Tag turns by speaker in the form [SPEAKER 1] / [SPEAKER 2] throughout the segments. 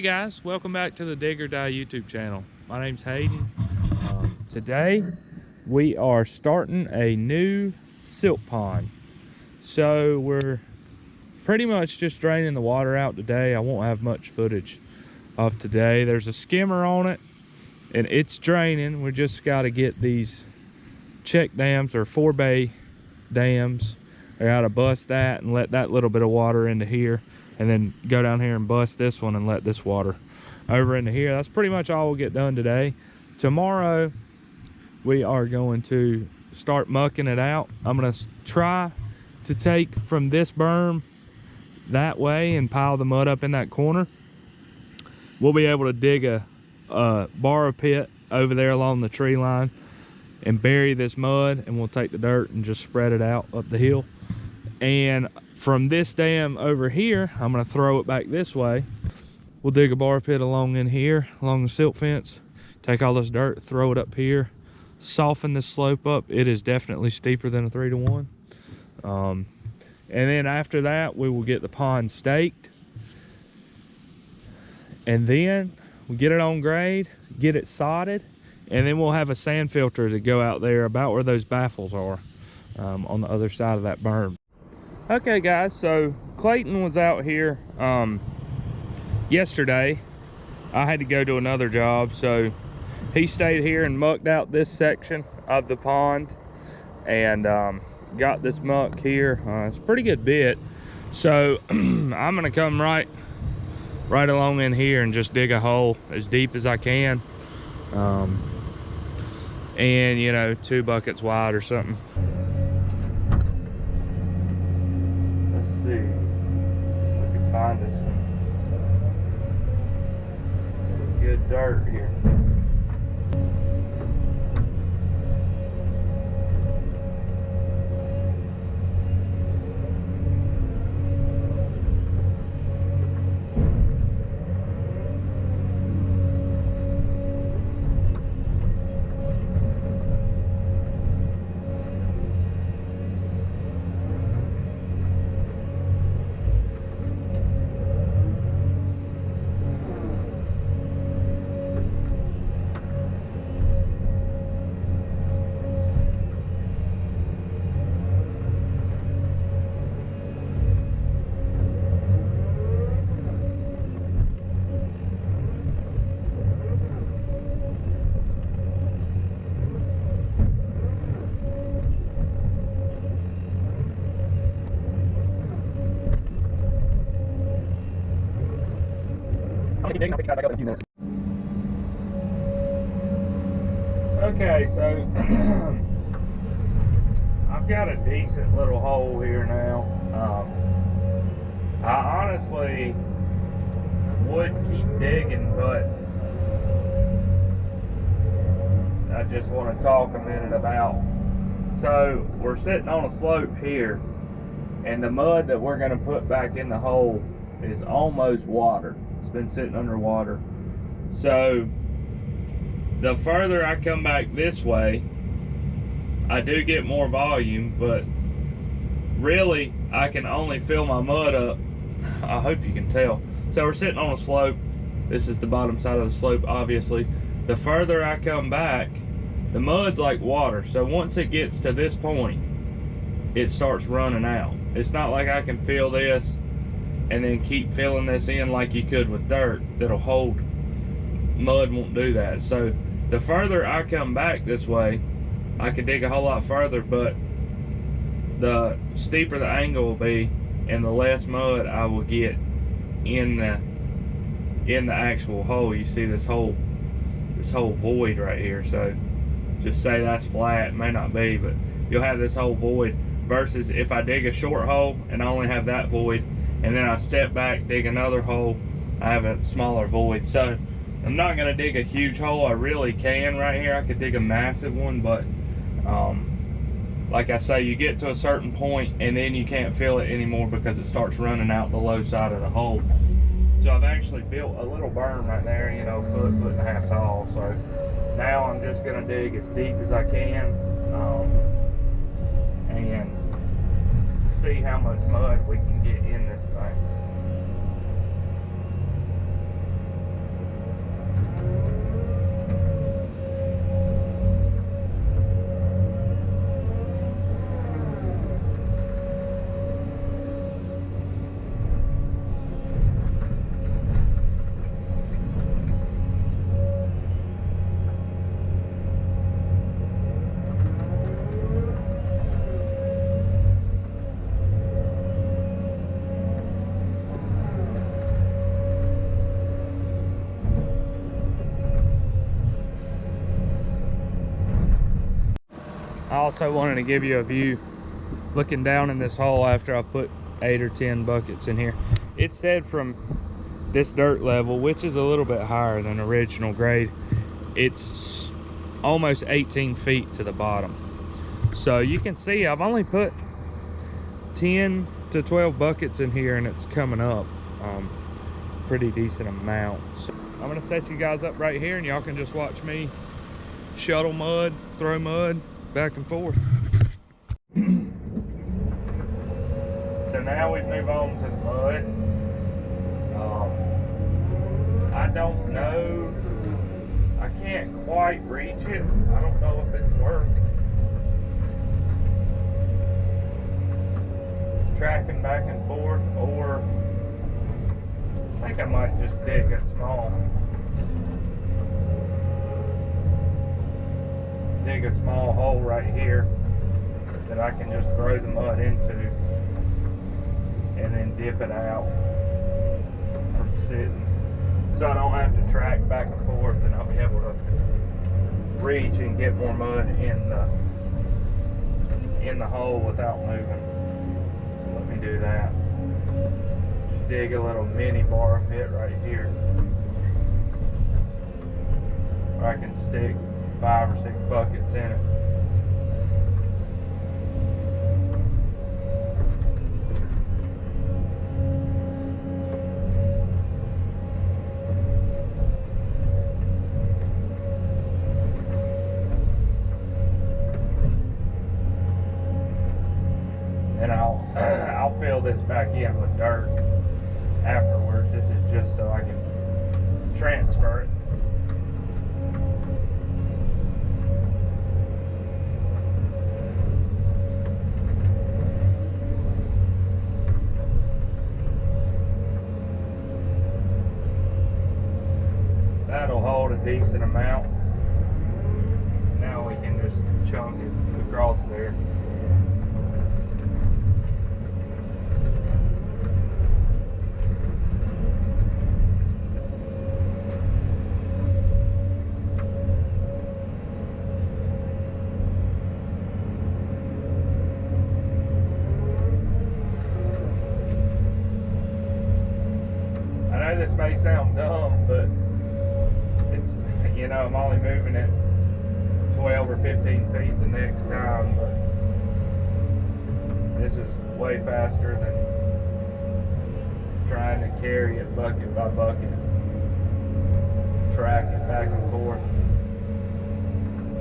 [SPEAKER 1] guys, welcome back to the Dig or Die YouTube channel. My name's Hayden. Today we are starting a new silt pond. So we're pretty much just draining the water out today. I won't have much footage of today. There's a skimmer on it and it's draining. We just got to get these check dams or 4-bay dams. I got to bust that and let that little bit of water into here, and then go down here and bust this one and let this water over into here. That's pretty much all we'll get done today. Tomorrow we are going to start mucking it out. I'm going to try to take from this berm that way and pile the mud up in that corner. We'll be able to dig a borrow pit over there along the tree line and bury this mud, and we'll take the dirt and just spread it out up the hill. And from this dam over here, I'm going to throw it back this way. We'll dig a borrow pit along in here, along the silt fence, take all this dirt, throw it up here, soften this slope up. It is definitely steeper than a 3-to-1. And then after that, we will get the pond staked. And then we get it on grade, get it sodded, and then we'll have a sand filter to go out there about where those baffles are, on the other side of that berm. Okay guys, so Clayton was out here yesterday. I had to go to another job, so he stayed here and mucked out this section of the pond and got this muck here. It's a pretty good bit. So I'm gonna come right along in here and just dig a hole as deep as I can, and you know, 2 buckets wide or something. See, we can find us some good dirt here. Okay, so I've got a decent little hole here now. I honestly would keep digging, but I just want to talk a minute about. So we're sitting on a slope here, and the mud that we're going to put back in the hole is almost water. It's been sitting underwater. So the further I come back this way, I do get more volume, but really I can only fill my mud up. I hope you can tell. So we're sitting on a slope. This is the bottom side of the slope, obviously. The further I come back, the mud's like water. So once it gets to this point, it starts running out. It's not like I can fill this and then keep filling this in like you could with dirt that'll hold. Mud won't do that. So the further I come back this way, I can dig a whole lot further, but the steeper the angle will be and the less mud I will get in the actual hole. You see this whole void right here. So just say that's flat. It may not be, but you'll have this whole void, versus if I dig a short hole and I only have that void, and then I step back, dig another hole, I have a smaller void. So I'm not gonna dig a huge hole. I really can right here. I could dig a massive one, but like I say, you get to a certain point and then you can't fill it anymore because it starts running out the low side of the hole. So I've actually built a little berm right there, you know, foot and a half tall. So now I'm just gonna dig as deep as I can and see how much mud we can get in this thing. I also wanted to give you a view looking down in this hole after I've put 8 or 10 buckets in here. It said from this dirt level, which is a little bit higher than original grade, it's almost 18 feet to the bottom. So you can see I've only put 10 to 12 buckets in here, and it's coming up pretty decent amount. So I'm gonna set you guys up right here, and y'all can just watch me shuttle mud, throw mud back and forth. So now we move on to the mud. I don't know, I can't quite reach it. I don't know if it's worth tracking back and forth, or I think I might just dig a small hole right here that I can just throw the mud into and then dip it out from sitting, so I don't have to track back and forth, and I'll be able to reach and get more mud in the hole without moving. So let me do that. Just dig a little mini bar pit right here where I can stick 5 or 6 buckets in it. And I'll fill this back in with dirt afterwards. This is just so I can transfer it. That'll hold a decent amount. Now we can just chunk it across there. I know this may sound dumb, but it's, you know, I'm only moving it 12 or 15 feet the next time, but this is way faster than trying to carry it bucket by bucket, track it back and forth.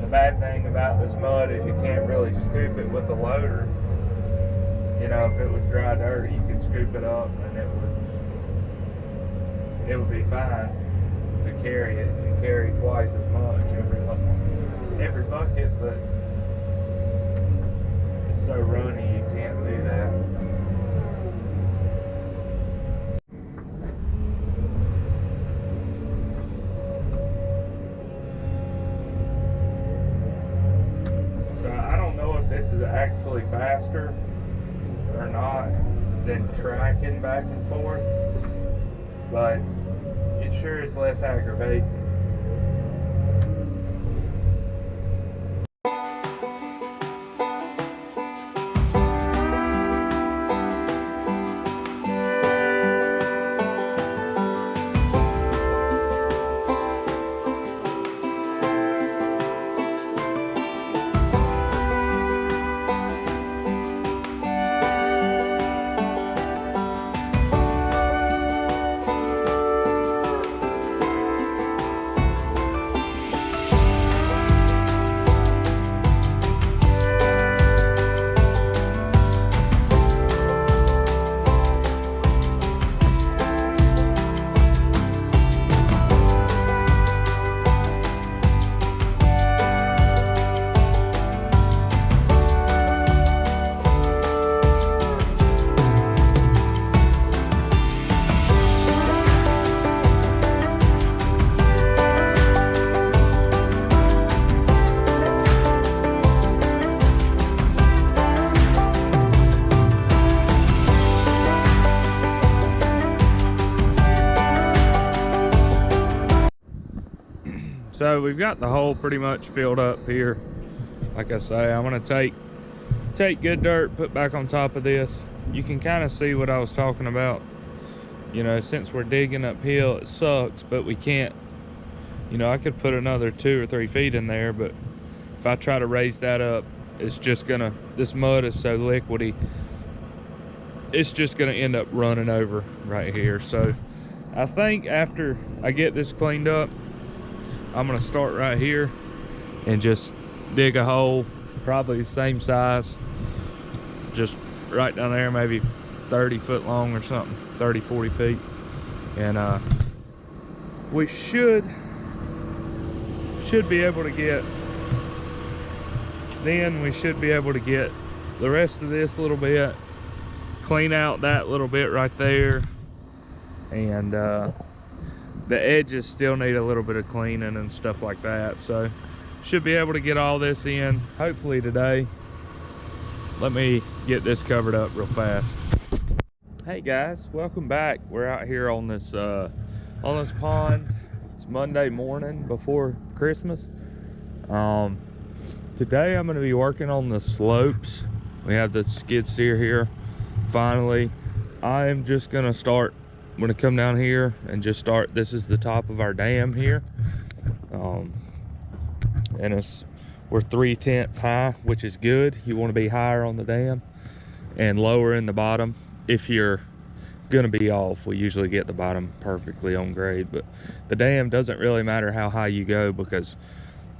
[SPEAKER 1] The bad thing about this mud is you can't really scoop it with a loader. You know, if it was dry dirt, you could scoop it up and it would be fine to carry it and carry twice as much every bucket, but it's so runny you can't do that. So I don't know if this is actually faster or not than tracking back and forth, but it sure is less aggravating. So we've got the hole pretty much filled up here. Like I say, I'm gonna take good dirt, put back on top of this. You can kind of see what I was talking about. You know, since we're digging uphill, it sucks, but we can't, you know, I could put another 2 or 3 feet in there, but if I try to raise that up, it's just gonna, this mud is so liquidy, it's just gonna end up running over right here. So I think after I get this cleaned up, I'm gonna start right here and just dig a hole, probably the same size, just right down there, maybe 30 foot long or something, 30, 40 feet. And we should be able to get, then we should be able to get the rest of this little bit, clean out that little bit right there. And the edges still need a little bit of cleaning and stuff like that. So should be able to get all this in hopefully today. Let me get this covered up real fast. Hey guys, welcome back. We're out here on this pond. It's Monday morning before Christmas. Today I'm going to be working on the slopes. We have the skid steer here. Finally, I am just going to start. I'm going to come down here and just start. This is the top of our dam here, and we're 3/10 high, which is good. You want to be higher on the dam and lower in the bottom. If you're gonna be off, we usually get the bottom perfectly on grade, but the dam doesn't really matter how high you go, because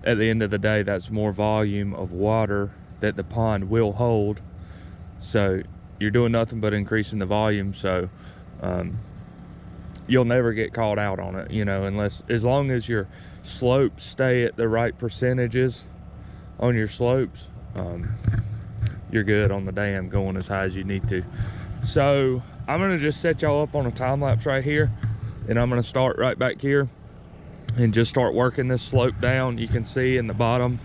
[SPEAKER 1] at the end of the day, that's more volume of water that the pond will hold. So you're doing nothing but increasing the volume. So you'll never get called out on it, you know, as long as your slopes stay at the right percentages on your slopes, you're good on the dam going as high as you need to. So I'm gonna just set y'all up on a time lapse right here, and I'm gonna start right back here and just start working this slope down. You can see in the bottom,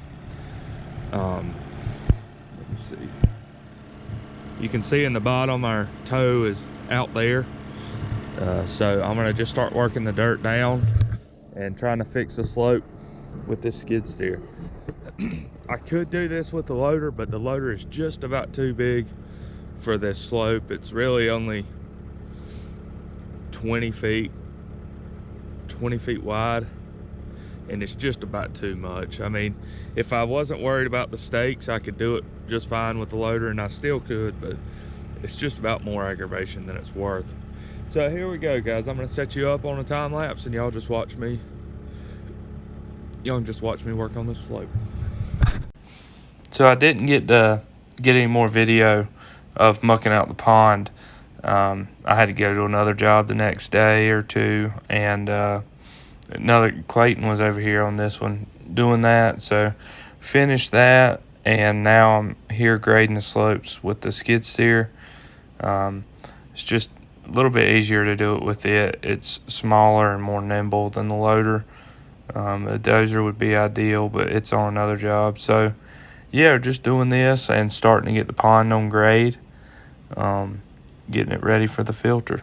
[SPEAKER 1] let me see, you can see in the bottom our toe is out there. So I'm gonna just start working the dirt down and trying to fix the slope with this skid steer. I could do this with the loader, but the loader is just about too big for this slope. It's really only 20 feet wide, and it's just about too much. I mean, if I wasn't worried about the stakes, I could do it just fine with the loader, and I still could, but it's just about more aggravation than it's worth. So here we go, guys. I'm gonna set you up on a time lapse, and y'all just watch me. Y'all can just watch me work on this slope. So I didn't get any more video of mucking out the pond. I had to go to another job the next day or two, and Clayton was over here on this one doing that. So finished that, and now I'm here grading the slopes with the skid steer. It's just a little bit easier to do it with it. It's smaller and more nimble than the loader. A dozer would be ideal, but it's on another job. So yeah, just doing this and starting to get the pond on grade, getting it ready for the filter.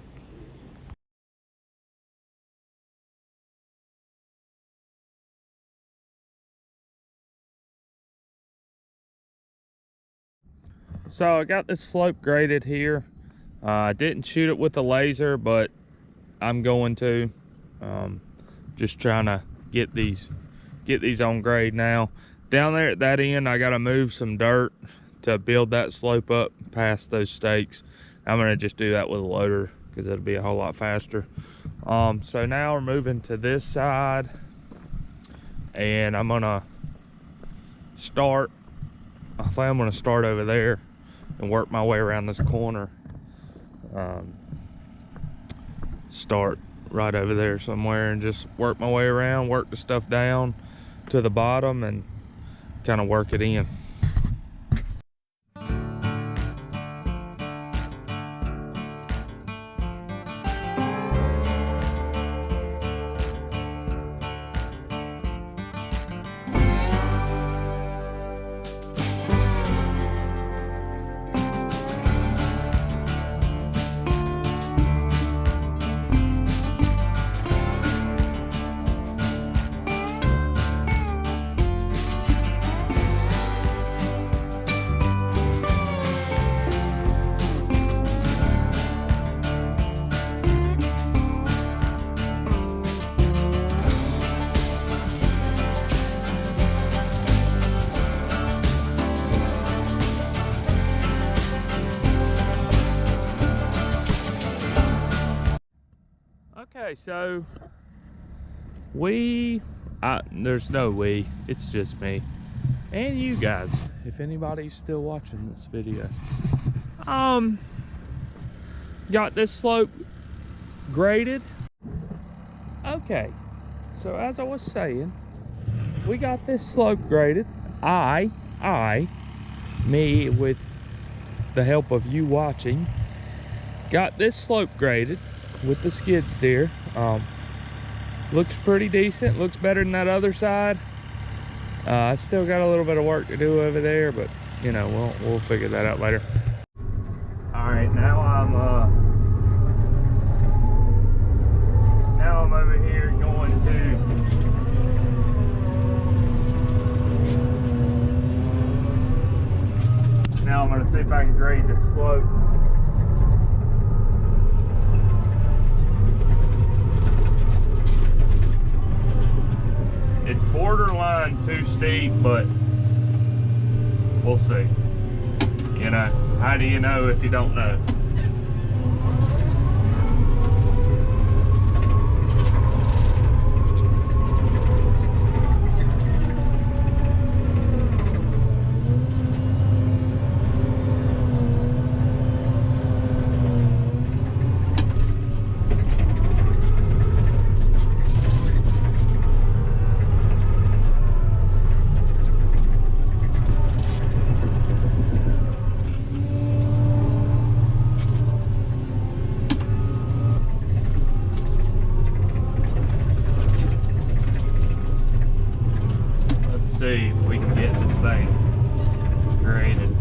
[SPEAKER 1] So I got this slope graded here. I didn't shoot it with the laser, but I'm going to. Just trying to get these on grade now. Down there at that end, I got to move some dirt to build that slope up past those stakes. I'm gonna just do that with a loader because it'll be a whole lot faster. So now we're moving to this side, and I'm gonna start. I think I'm gonna start over there and work my way around this corner. Start right over there somewhere and just work my way around, work the stuff down to the bottom, and kind of work it in. Okay, so there's no we, it's just me and you guys, if anybody's still watching this video. Got this slope graded. Okay, so as I was saying, we got this slope graded. Me, with the help of you watching, got this slope graded with the skid steer. Looks pretty decent, looks better than that other side. I still got a little bit of work to do over there, but you know, we'll figure that out later. All right, now I'm over here going to I'm going to see if I can grade this slope. It's borderline too steep, but we'll see. You know, how do you know if you don't know? See if we can get this thing graded.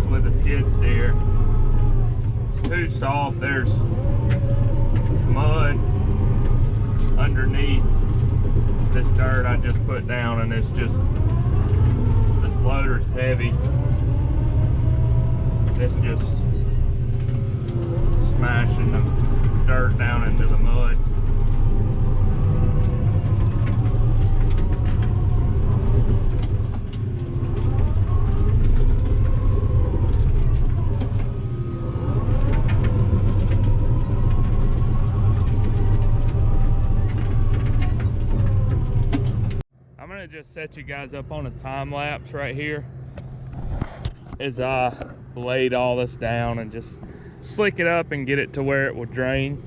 [SPEAKER 1] With a skid steer. It's too soft. There's mud underneath this dirt I just put down, and it's just, this loader's heavy. It's just smashing the dirt down into the mud. Just set you guys up on a time lapse right here as I laid all this down and just slick it up and get it to where it will drain.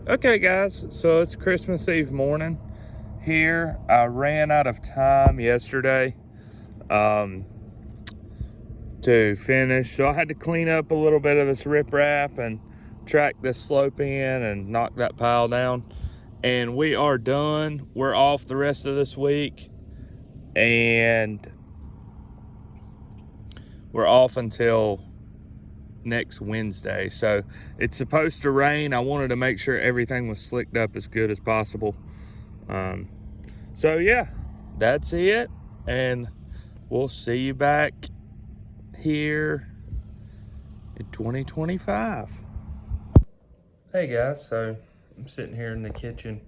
[SPEAKER 1] Okay guys, so it's Christmas Eve morning here. I ran out of time yesterday to finish, so I had to clean up a little bit of this riprap and track this slope in and knock that pile down, and we are done. We're off the rest of this week, and we're off until next Wednesday. So it's supposed to rain. I wanted to make sure everything was slicked up as good as possible. So yeah, that's it. And we'll see you back here in 2025. Hey guys, so I'm sitting here in the kitchen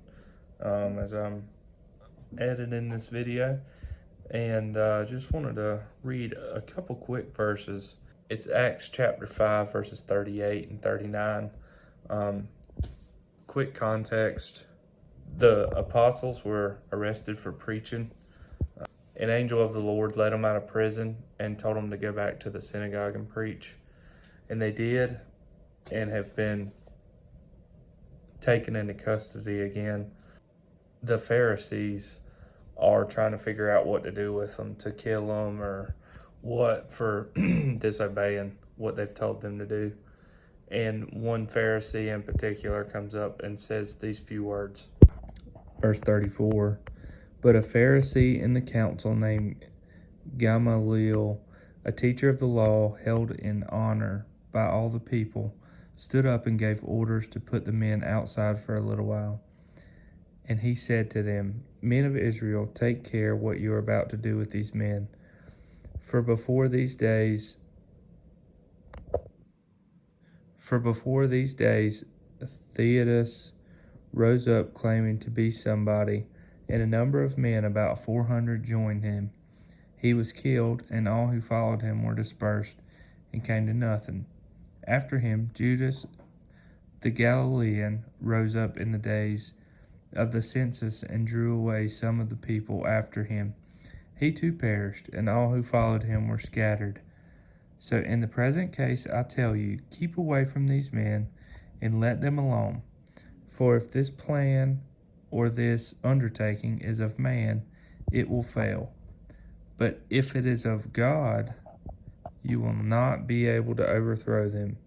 [SPEAKER 1] as I'm editing this video, and just wanted to read a couple quick verses. It's Acts chapter 5 verses 38 and 39. Quick context: the apostles were arrested for preaching. An angel of the Lord led them out of prison and told them to go back to the synagogue and preach, and they did, and have been taken into custody again. The Pharisees are trying to figure out what to do with them, to kill them or what, for disobeying what they've told them to do. And one Pharisee in particular comes up and says these few words. Verse 34, but a Pharisee in the council named Gamaliel, a teacher of the law held in honor by all the people, stood up and gave orders to put the men outside for a little while. And he said to them, Men of Israel, take care what you are about to do with these men. For before these days, Theudas rose up claiming to be somebody, and a number of men, about 400, joined him. He was killed, and all who followed him were dispersed and came to nothing. After him, Judas the Galilean rose up in the days of the census and drew away some of the people after him. He too perished, and all who followed him were scattered. So in the present case, I tell you, keep away from these men and let them alone. For if this plan or this undertaking is of man, it will fail. But if it is of God, you will not be able to overthrow them.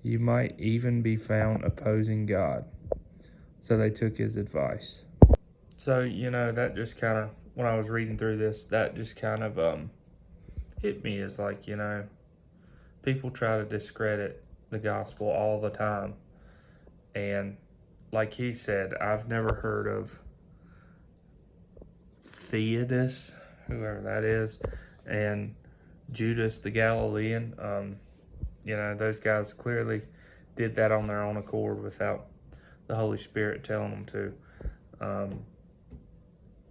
[SPEAKER 1] You might even be found opposing God. So they took his advice. So, that just kind of, when I was reading through this, that just kind of hit me as like, people try to discredit the gospel all the time. And like he said, I've never heard of Theudas, whoever that is, and Judas the Galilean. Those guys clearly did that on their own accord without the Holy Spirit telling them to.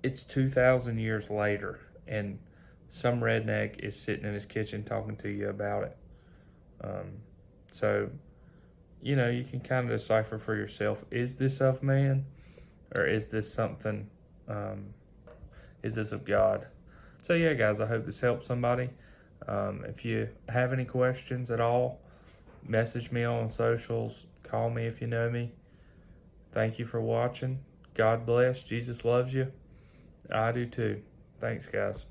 [SPEAKER 1] It's 2,000 years later, and some redneck is sitting in his kitchen talking to you about it. So, you can kind of decipher for yourself, is this of man, or is this something, is this of God? So yeah, guys, I hope this helps somebody. If you have any questions at all, message me on socials, call me if you know me. Thank you for watching. God bless. Jesus loves you. I do too. Thanks, guys.